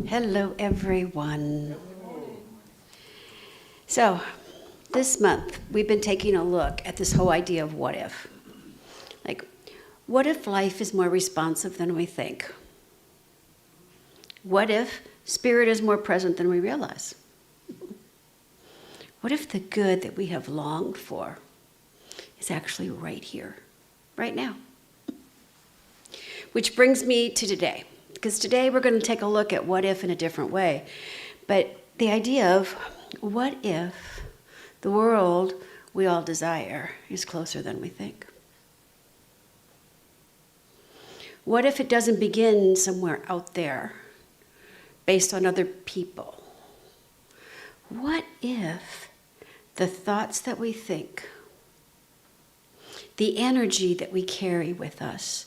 Hello, everyone. So, this month, we've been taking a look at this whole idea of what if. Like, what if life is more responsive than we think? What if spirit is more present than we realize? What if the good that we have longed for is actually right here, right now? Which brings me to today, because today we're going to take a look at what if in a different way. But the idea of what if the world we all desire is closer than we think? What if it doesn't begin somewhere out there based on other people? What if the thoughts that we think, the energy that we carry with us,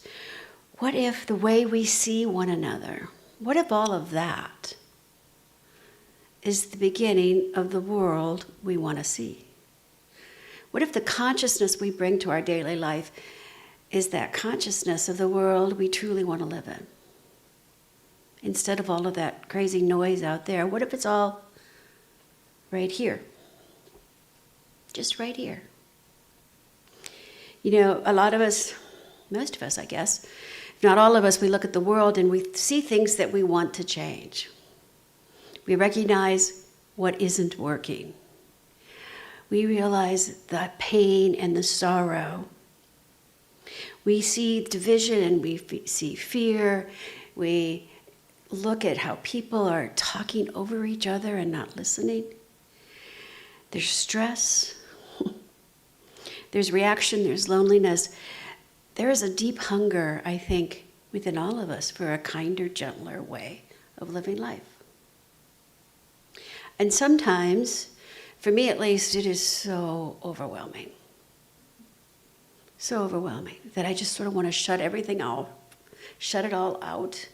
what if the way we see one another, what if all of that is the beginning of the world we want to see? What if the consciousness we bring to our daily life is that consciousness of the world we truly want to live in? Instead of all of that crazy noise out there, what if it's all right here? Just right here. You know, a lot of us, most of us, I guess, if not all of us, we look at the world and we see things that we want to change. We recognize what isn't working. We realize the pain and the sorrow. We see division and we see fear. We look at how people are talking over each other and not listening. There's stress. There's reaction. There's loneliness. There is a deep hunger, I think, within all of us for a kinder, gentler way of living life. And sometimes, for me at least, it is so overwhelming. So overwhelming that I just sort of want to shut everything out, shut it all out,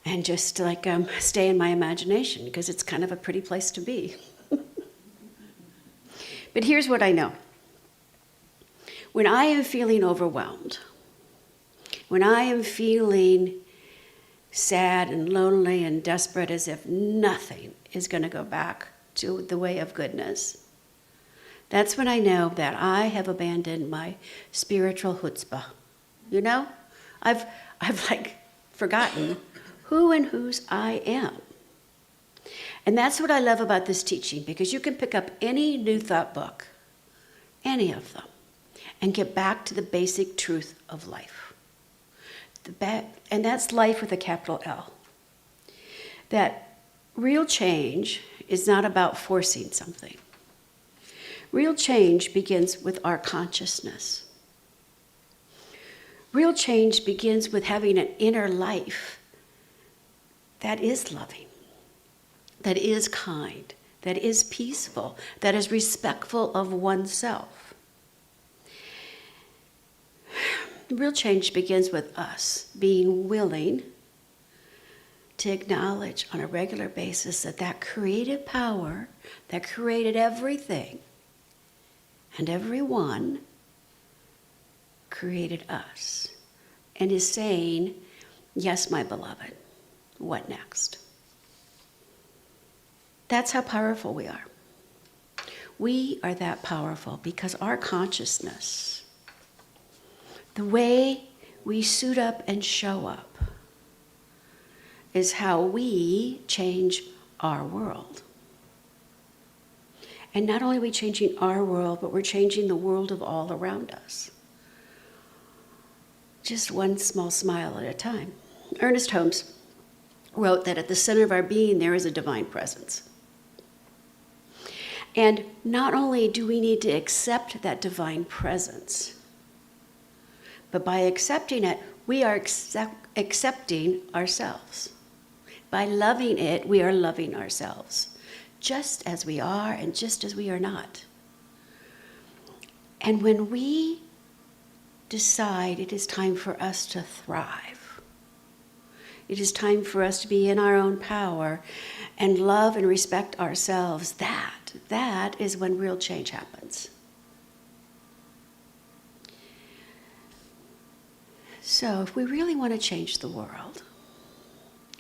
and just like stay in my imagination, because it's kind of a pretty place to be. But here's what I know. When I am feeling overwhelmed, when I am feeling sad and lonely and desperate as if nothing is going to go back to the way of goodness, that's when I know that I have abandoned my spiritual chutzpah. You know, I've like forgotten who and whose I am. And that's what I love about this teaching, because you can pick up any New Thought book, any of them, and get back to the basic truth of life. And that's life with a capital L. That real change is not about forcing something. Real change begins with our consciousness. Real change begins with having an inner life that is loving, that is kind, that is peaceful, that is respectful of oneself. Real change begins with us being willing to acknowledge on a regular basis that that creative power that created everything and everyone created us and is saying, yes, my beloved, what next? That's how powerful we are. We are that powerful because our consciousness, the way we suit up and show up, is how we change our world. And not only are we changing our world, but we're changing the world of all around us. Just one small smile at a time. Ernest Holmes wrote that at the center of our being there is a divine presence. And not only do we need to accept that divine presence, but by accepting it, we are accepting ourselves. By loving it, we are loving ourselves, just as we are and just as we are not. And when we decide it is time for us to thrive, it is time for us to be in our own power and love and respect ourselves, that is when real change happens. So if we really want to change the world,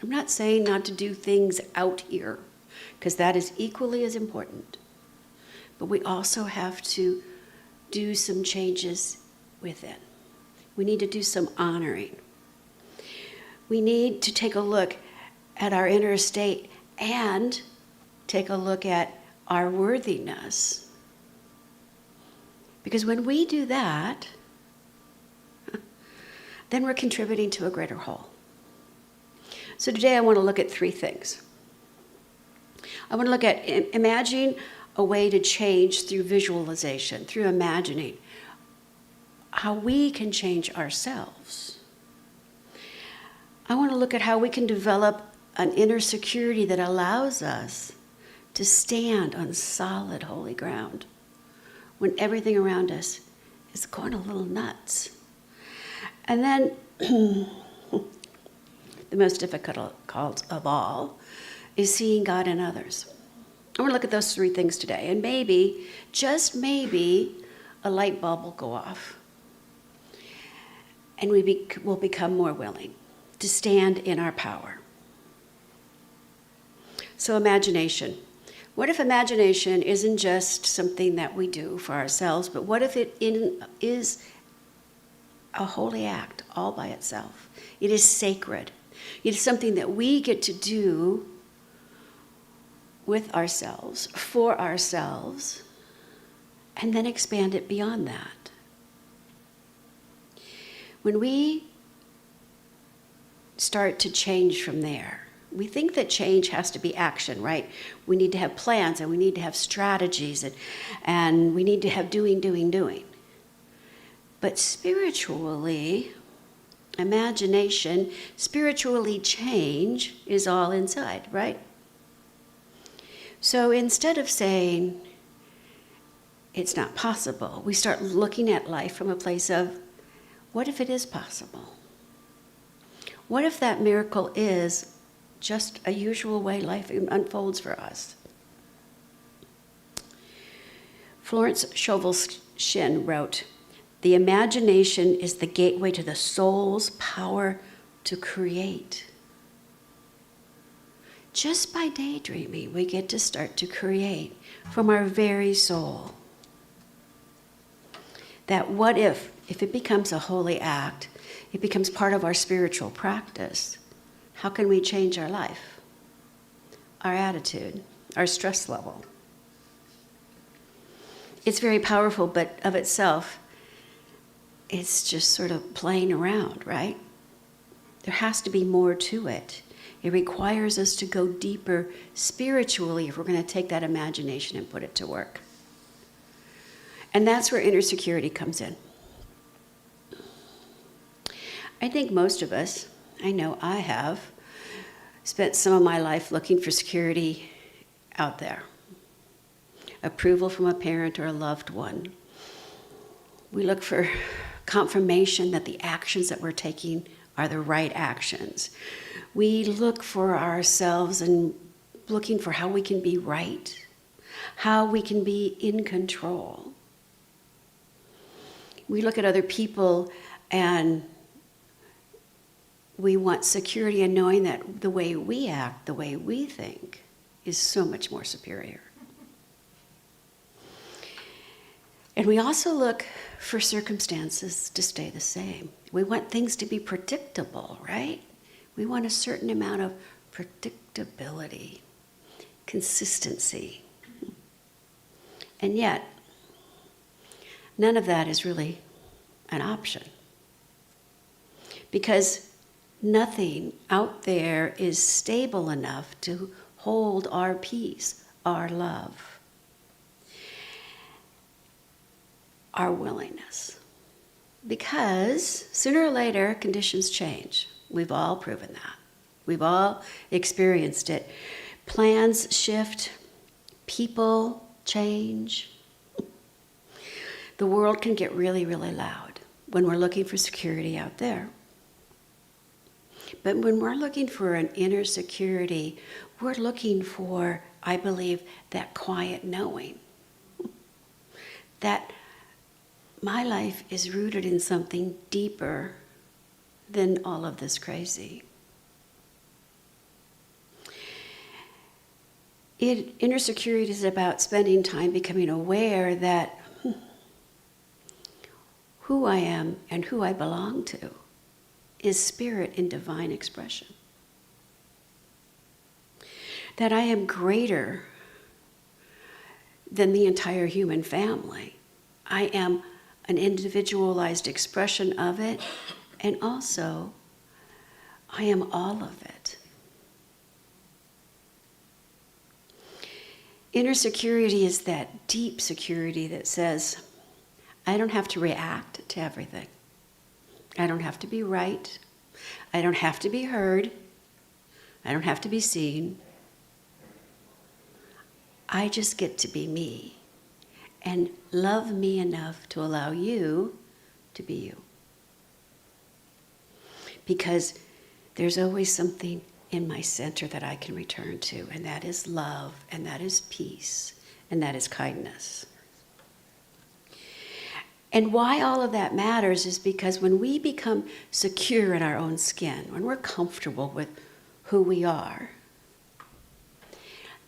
I'm not saying not to do things out here, because that is equally as important. But we also have to do some changes within. We need to do some honoring. We need to take a look at our inner state and take a look at our worthiness. Because when we do that, then we're contributing to a greater whole. So today I want to look at 3 things. I want to look at imagining a way to change through visualization, through imagining how we can change ourselves. I want to look at how we can develop an inner security that allows us to stand on solid, holy ground when everything around us is going a little nuts. And then, the most difficult of all is seeing God in others. I want to look at those 3 things today. And maybe, just maybe, a light bulb will go off. And we will become more willing to stand in our power. So imagination. What if imagination isn't just something that we do for ourselves, but what if it is a holy act all by itself? It is sacred. It is something that we get to do with ourselves, for ourselves, and then expand it beyond that. When we start to change from there, we think that change has to be action, right? We need to have plans, and we need to have strategies, and we need to have doing. But spiritually, imagination, spiritually change is all inside, right? So instead of saying it's not possible, we start looking at life from a place of, what if it is possible? What if that miracle is just a usual way life unfolds for us? Florence Scovel Shinn wrote, "The imagination is the gateway to the soul's power to create." Just by daydreaming, we get to start to create from our very soul. That what if it becomes a holy act, it becomes part of our spiritual practice, how can we change our life, our attitude, our stress level? It's very powerful, but of itself, it's just sort of playing around, right? There has to be more to it. It requires us to go deeper spiritually if we're going to take that imagination and put it to work. And that's where inner security comes in. I think most of us, I know I have, spent some of my life looking for security out there. Approval from a parent or a loved one. We look for confirmation that the actions that we're taking are the right actions. We look for ourselves and looking for how we can be right, how we can be in control. We look at other people and we want security in knowing that the way we act, the way we think, is so much more superior. And we also look for circumstances to stay the same. We want things to be predictable, right? We want a certain amount of predictability, consistency. And yet, none of that is really an option. Because nothing out there is stable enough to hold our peace, our love, our willingness. Because sooner or later, conditions change. We've all proven that. We've all experienced it. Plans shift, people change. The world can get really, really loud when we're looking for security out there. But when we're looking for an inner security, we're looking for, I believe, that quiet knowing that my life is rooted in something deeper than all of this crazy. Inner security is about spending time becoming aware that who I am and who I belong to is spirit in divine expression. That I am greater than the entire human family. I am an individualized expression of it, and also I am all of it. Inner security is that deep security that says, I don't have to react to everything. I don't have to be right. I don't have to be heard. I don't have to be seen. I just get to be me and love me enough to allow you to be you. Because there's always something in my center that I can return to, and that is love, and that is peace, and that is kindness. And why all of that matters is because when we become secure in our own skin, when we're comfortable with who we are,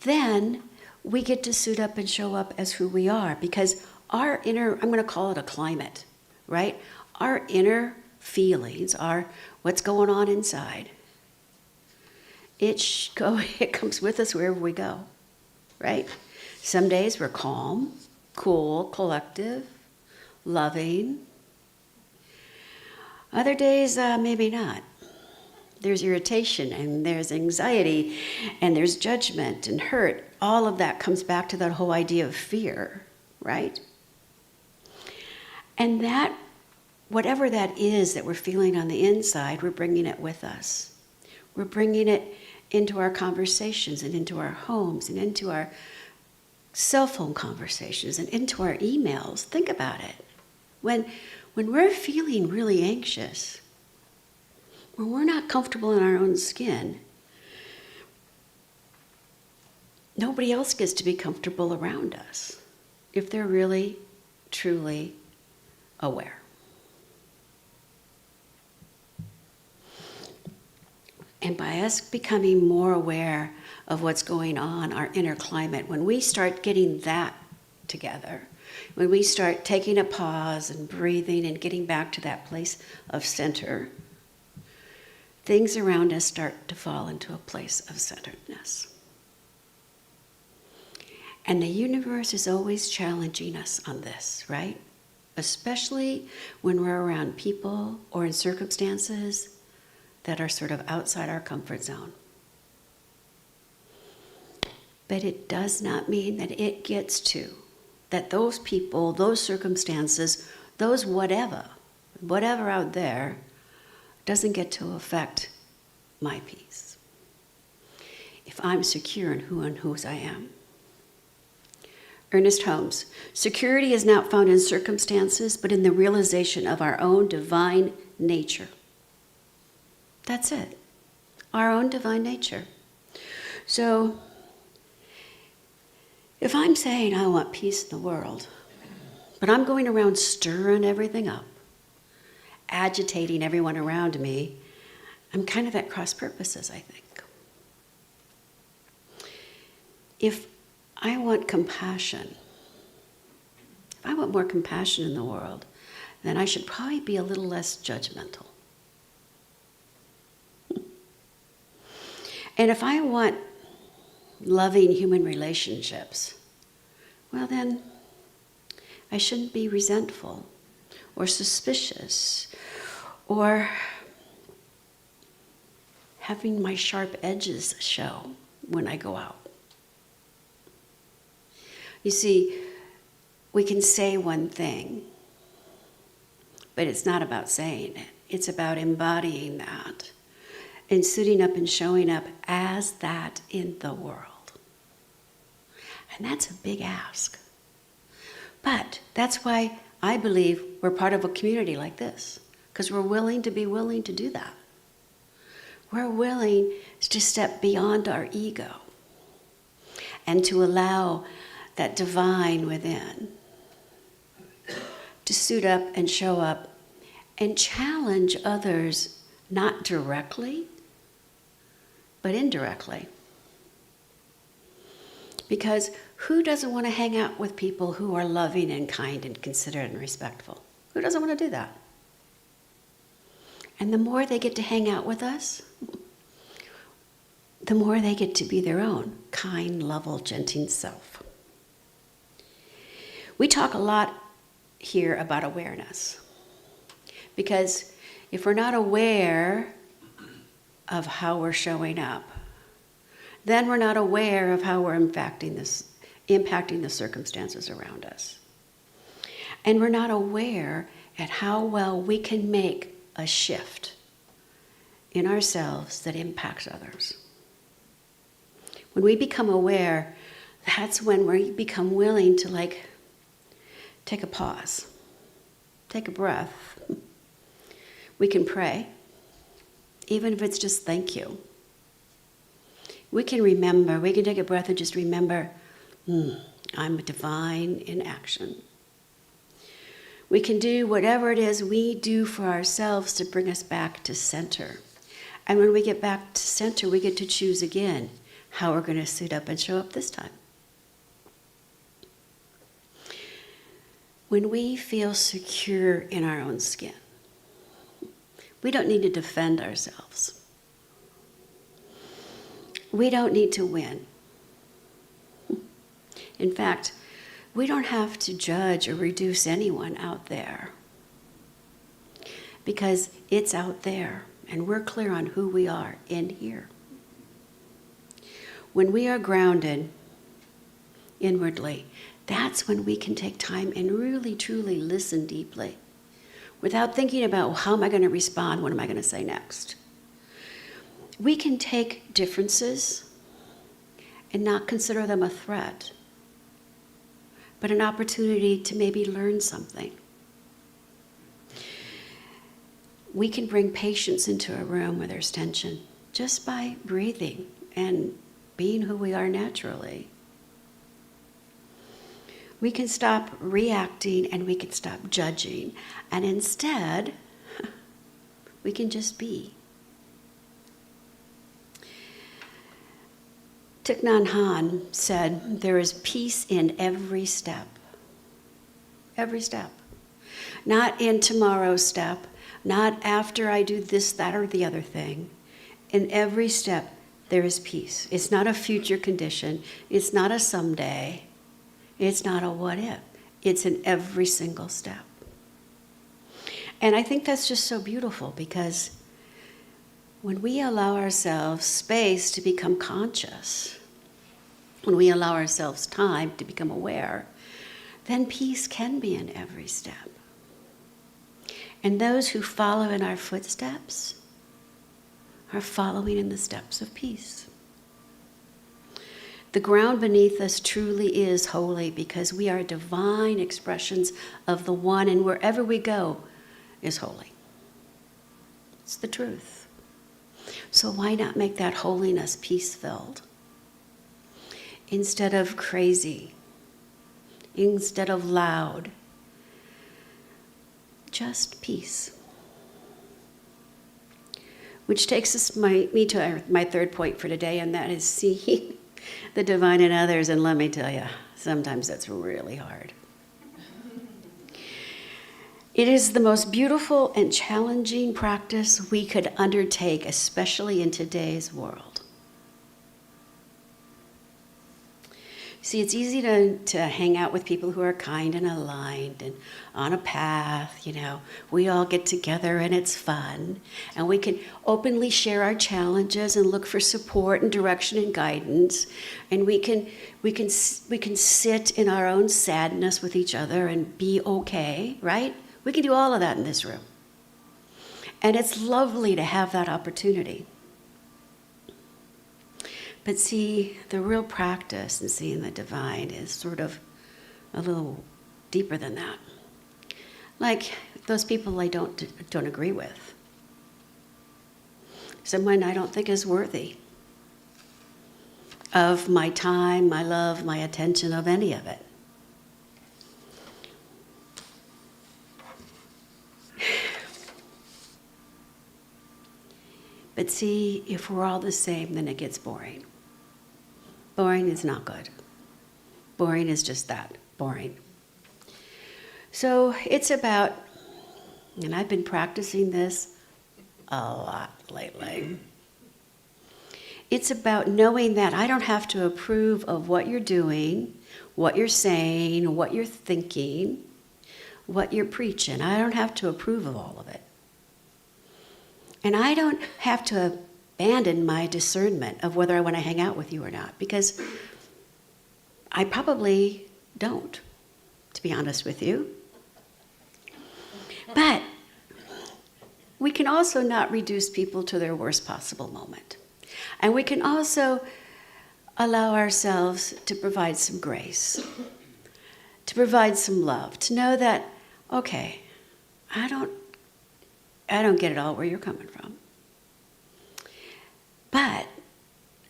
then we get to suit up and show up as who we are, because our inner, I'm going to call it a climate, right? Our inner feelings are what's going on inside. It comes with us wherever we go, right? Some days we're calm, cool, collective, loving. Other days, maybe not. There's irritation, and there's anxiety, and there's judgment and hurt. All of that comes back to that whole idea of fear, right? And that, whatever that is that we're feeling on the inside, we're bringing it with us. We're bringing it into our conversations and into our homes and into our cell phone conversations and into our emails. Think about it. When we're feeling really anxious, when we're not comfortable in our own skin, nobody else gets to be comfortable around us if they're really, truly aware. And by us becoming more aware of what's going on, our inner climate, when we start getting that together, when we start taking a pause and breathing and getting back to that place of center, things around us start to fall into a place of centeredness. And the universe is always challenging us on this, right? Especially when we're around people or in circumstances that are sort of outside our comfort zone. But it does not mean that it gets to, that those people, those circumstances, those whatever out there doesn't get to affect my peace. If I'm secure in who and whose I am. Ernest Holmes, security is not found in circumstances, but in the realization of our own divine nature. That's it. Our own divine nature. So, if I'm saying I want peace in the world, but I'm going around stirring everything up, agitating everyone around me, I'm kind of at cross purposes, I think. If I want compassion, if I want more compassion in the world, then I should probably be a little less judgmental. And if I want loving human relationships, well then, I shouldn't be resentful or suspicious or having my sharp edges show when I go out. You see, we can say one thing, but it's not about saying it. It's about embodying that and suiting up and showing up as that in the world. And that's a big ask. But that's why I believe we're part of a community like this, because we're willing to do that. We're willing to step beyond our ego and to allow that divine within to suit up and show up and challenge others, not directly, but indirectly. Because who doesn't want to hang out with people who are loving and kind and considerate and respectful? Who doesn't want to do that? And the more they get to hang out with us, the more they get to be their own kind, lovable, gentle self. We talk a lot here about awareness. Because if we're not aware of how we're showing up, then we're not aware of how we're impacting the circumstances around us. And we're not aware at how well we can make a shift in ourselves that impacts others. When we become aware, that's when we become willing to take a pause, take a breath. We can pray, even if it's just thank you. We can remember, we can take a breath and just remember, I'm divine in action. We can do whatever it is we do for ourselves to bring us back to center. And when we get back to center, we get to choose again how we're going to suit up and show up this time. When we feel secure in our own skin, we don't need to defend ourselves. We don't need to win. In fact, we don't have to judge or reduce anyone out there, because it's out there and we're clear on who we are in here. When we are grounded inwardly, that's when we can take time and really, truly listen deeply without thinking about, well, how am I going to respond? What am I going to say next? We can take differences and not consider them a threat, but an opportunity to maybe learn something. We can bring patience into a room where there's tension just by breathing and being who we are naturally. We can stop reacting and we can stop judging, and instead, we can just be. Thich Nhat Hanh said, there is peace in every step. Every step. Not in tomorrow's step, not after I do this, that, or the other thing. In every step, there is peace. It's not a future condition. It's not a someday. It's not a what if. It's in every single step. And I think that's just so beautiful, because when we allow ourselves space to become conscious, when we allow ourselves time to become aware, then peace can be in every step. And those who follow in our footsteps are following in the steps of peace. The ground beneath us truly is holy, because we are divine expressions of the one, and wherever we go is holy. It's the truth. So why not make that holiness peace-filled? Instead of crazy, instead of loud, just peace. Which takes me to my third point for today, and that is seeing the divine in others. And let me tell you, sometimes that's really hard. It is the most beautiful and challenging practice we could undertake, especially in today's world. See, it's easy to hang out with people who are kind and aligned and on a path, We all get together and it's fun. And we can openly share our challenges and look for support and direction and guidance. And we can sit in our own sadness with each other and be okay, right? We can do all of that in this room. And it's lovely to have that opportunity. But see, the real practice in seeing the divine is sort of a little deeper than that. Like those people I don't agree with. Someone I don't think is worthy of my time, my love, my attention, of any of it. But see, if we're all the same, then it gets boring. Boring is not good. Boring is just that, boring. So it's about, and I've been practicing this a lot lately. It's about knowing that I don't have to approve of what you're doing, what you're saying, what you're thinking, what you're preaching. I don't have to approve of all of it. And I don't have to abandon my discernment of whether I want to hang out with you or not, because I probably don't, to be honest with you. But we can also not reduce people to their worst possible moment. And we can also allow ourselves to provide some grace, to provide some love, to know that, okay, I don't get it all where you're coming from. But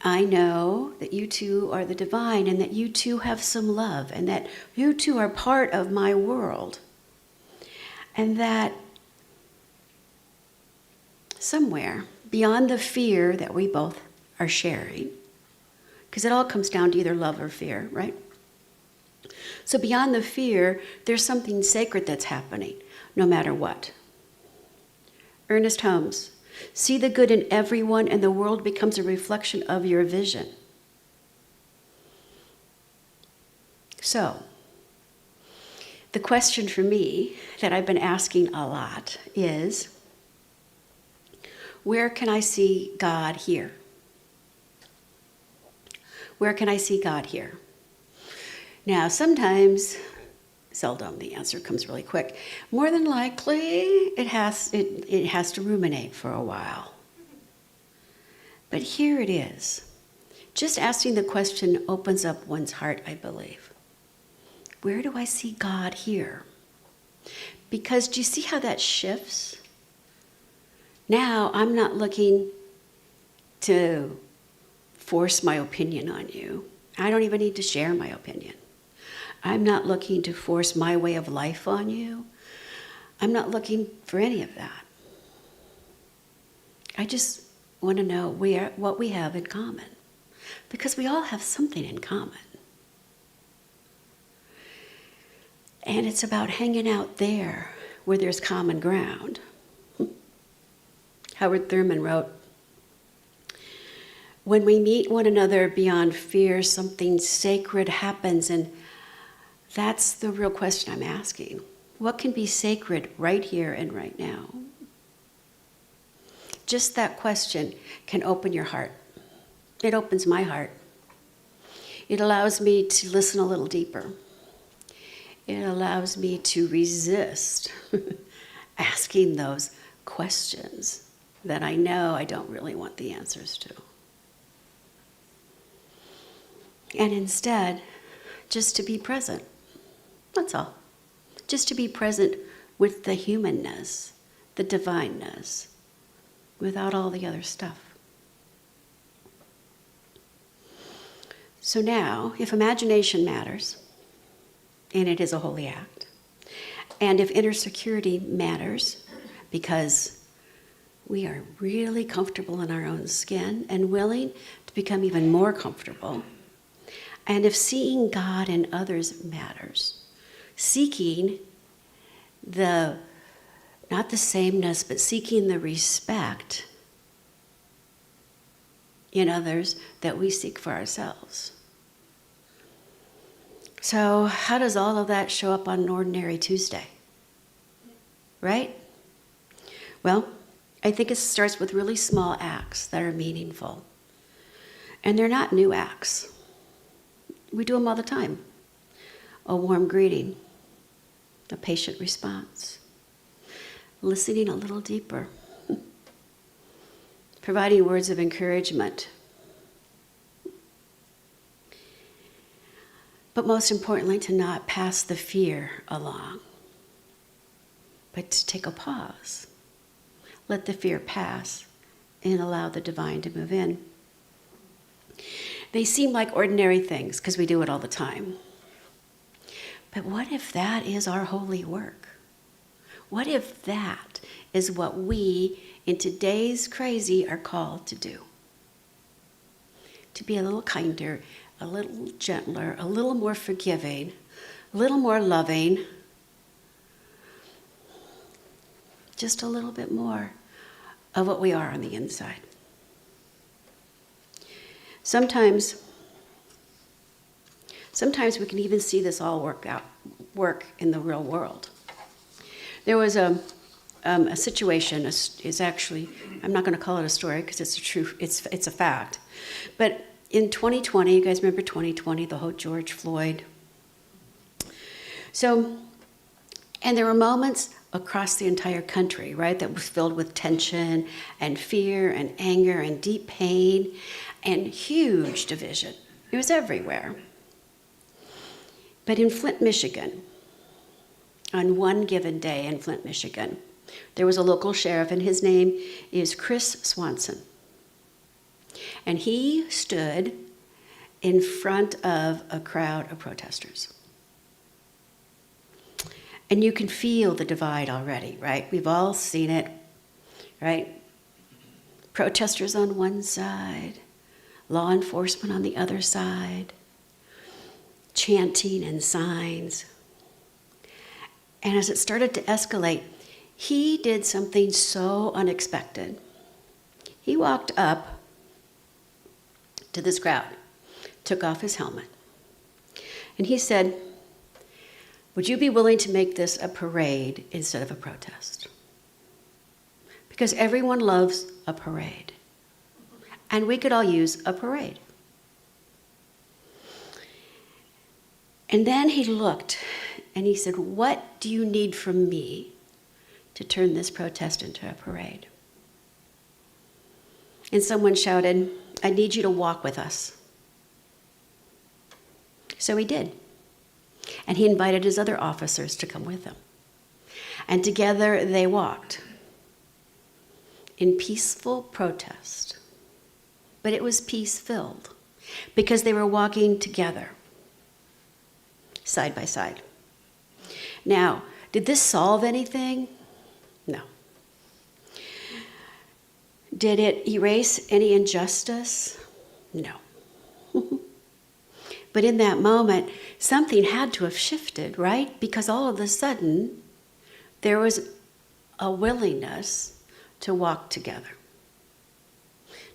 I know that you two are the divine, and that you two have some love, and that you two are part of my world. And that somewhere beyond the fear that we both are sharing, because it all comes down to either love or fear, right? So beyond the fear, there's something sacred that's happening, no matter what. Ernest Holmes, see the good in everyone, and the world becomes a reflection of your vision. So, the question for me that I've been asking a lot is, where can I see God here? Where can I see God here? Now, sometimes, seldom, the answer comes really quick. More than likely, it has to ruminate for a while. But here it is. Just asking the question opens up one's heart, I believe. Where do I see God here? Because do you see how that shifts? Now I'm not looking to force my opinion on you. I don't even need to share my opinion. I'm not looking to force my way of life on you. I'm not looking for any of that. I just want to know what we have in common, because we all have something in common. And it's about hanging out there where there's common ground. Howard Thurman wrote, when we meet one another beyond fear, something sacred happens, and that's the real question I'm asking. What can be sacred right here and right now? Just that question can open your heart. It opens my heart. It allows me to listen a little deeper. It allows me to resist asking those questions that I know I don't really want the answers to. And instead, just to be present. That's all. Just to be present with the humanness, the divineness, without all the other stuff. So now, if imagination matters, and it is a holy act, and if inner security matters, because we are really comfortable in our own skin and willing to become even more comfortable, and if seeing God in others matters, seeking not the sameness, but seeking the respect in others that we seek for ourselves. So how does all of that show up on an ordinary Tuesday? Right? Well, I think it starts with really small acts that are meaningful. And they're not new acts. We do them all the time. A warm greeting, a patient response, listening a little deeper, providing words of encouragement. But most importantly, to not pass the fear along, but to take a pause. Let the fear pass and allow the divine to move in. They seem like ordinary things because we do it all the time. But what if that is our holy work? What if that is what we, in today's crazy, are called to do? To be a little kinder, a little gentler, a little more forgiving, a little more loving, just a little bit more of what we are on the inside. Sometimes we can even see this all work in the real world. There was a situation. Is actually, I'm not going to call it a story because it's a fact. But in 2020, you guys remember 2020, the whole George Floyd. So, and there were moments across the entire country, right, that was filled with tension and fear and anger and deep pain and huge division. It was everywhere. But in Flint, Michigan, on one given day in Flint, Michigan, there was a local sheriff, and his name is Chris Swanson. And he stood in front of a crowd of protesters. And you can feel the divide already, right? We've all seen it, right? Protesters on one side, law enforcement on the other side, chanting and signs. And as it started to escalate, he did something so unexpected. He walked up to this crowd, took off his helmet, and he said, "Would you be willing to make this a parade instead of a protest? Because everyone loves a parade, and we could all use a parade." And then he looked and he said, "What do you need from me to turn this protest into a parade?" And someone shouted, "I need you to walk with us." So he did. And he invited his other officers to come with him. And together they walked in peaceful protest. But it was peace-filled because they were walking together, side by side. Now, did this solve anything? No. Did it erase any injustice? No. But in that moment, something had to have shifted, right? Because all of a sudden, there was a willingness to walk together,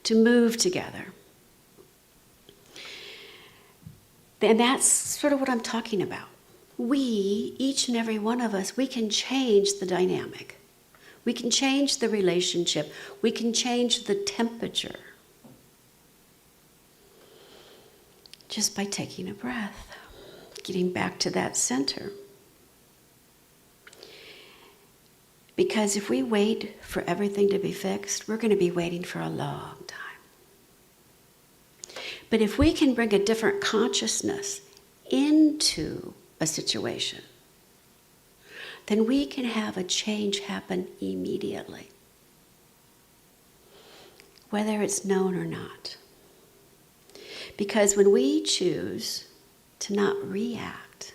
to move together. And that's sort of what I'm talking about. We, each and every one of us, we can change the dynamic. We can change the relationship. We can change the temperature just by taking a breath, getting back to that center. Because if we wait for everything to be fixed, we're going to be waiting for a long time. But if we can bring a different consciousness into a situation, then we can have a change happen immediately, whether it's known or not. Because when we choose to not react,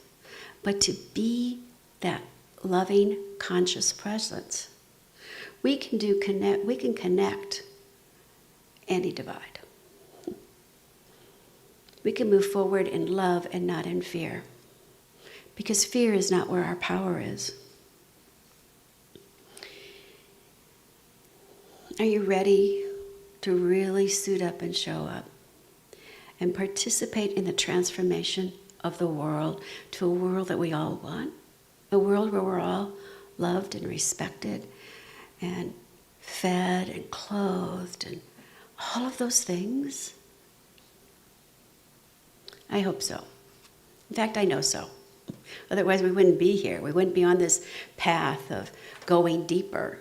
but to be that loving, conscious presence, we can connect any divide. We can move forward in love and not in fear. Because fear is not where our power is. Are you ready to really suit up and show up and participate in the transformation of the world to a world that we all want? A world where we're all loved and respected and fed and clothed and all of those things? I hope so. In fact, I know so. Otherwise, we wouldn't be here. We wouldn't be on this path of going deeper.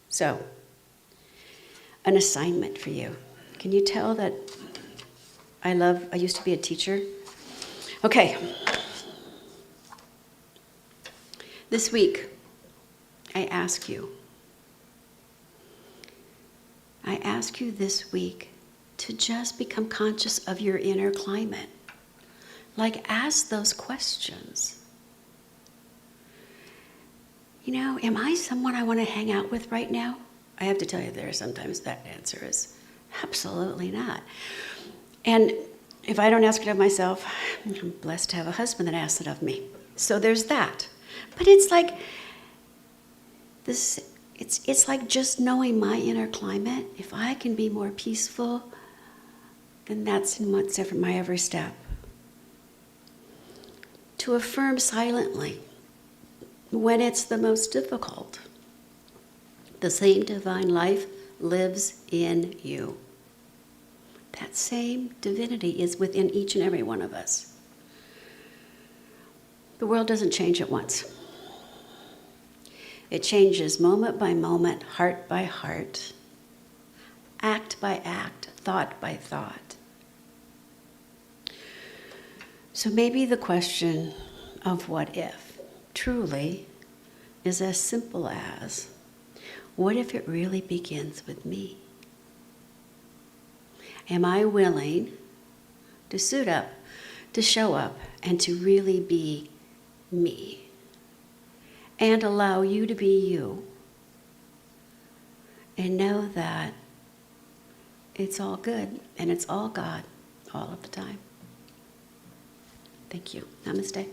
So, an assignment for you. Can you tell that I used to be a teacher? Okay. This week, I ask you this week to just become conscious of your inner climate. Like, ask those questions. You know, am I someone I want to hang out with right now? I have to tell you, sometimes that answer is absolutely not. And if I don't ask it of myself, I'm blessed to have a husband that asks it of me. So there's that. But it's like this. It's like just knowing my inner climate. If I can be more peaceful, then that's in my every step. To affirm silently when it's the most difficult. The same divine life lives in you. That same divinity is within each and every one of us. The world doesn't change at once. It changes moment by moment, heart by heart, act by act, thought by thought. So maybe the question of what if truly is as simple as, what if it really begins with me? Am I willing to suit up, to show up, and to really be me? And allow you to be you. And know that it's all good and it's all God all of the time. Thank you. Namaste.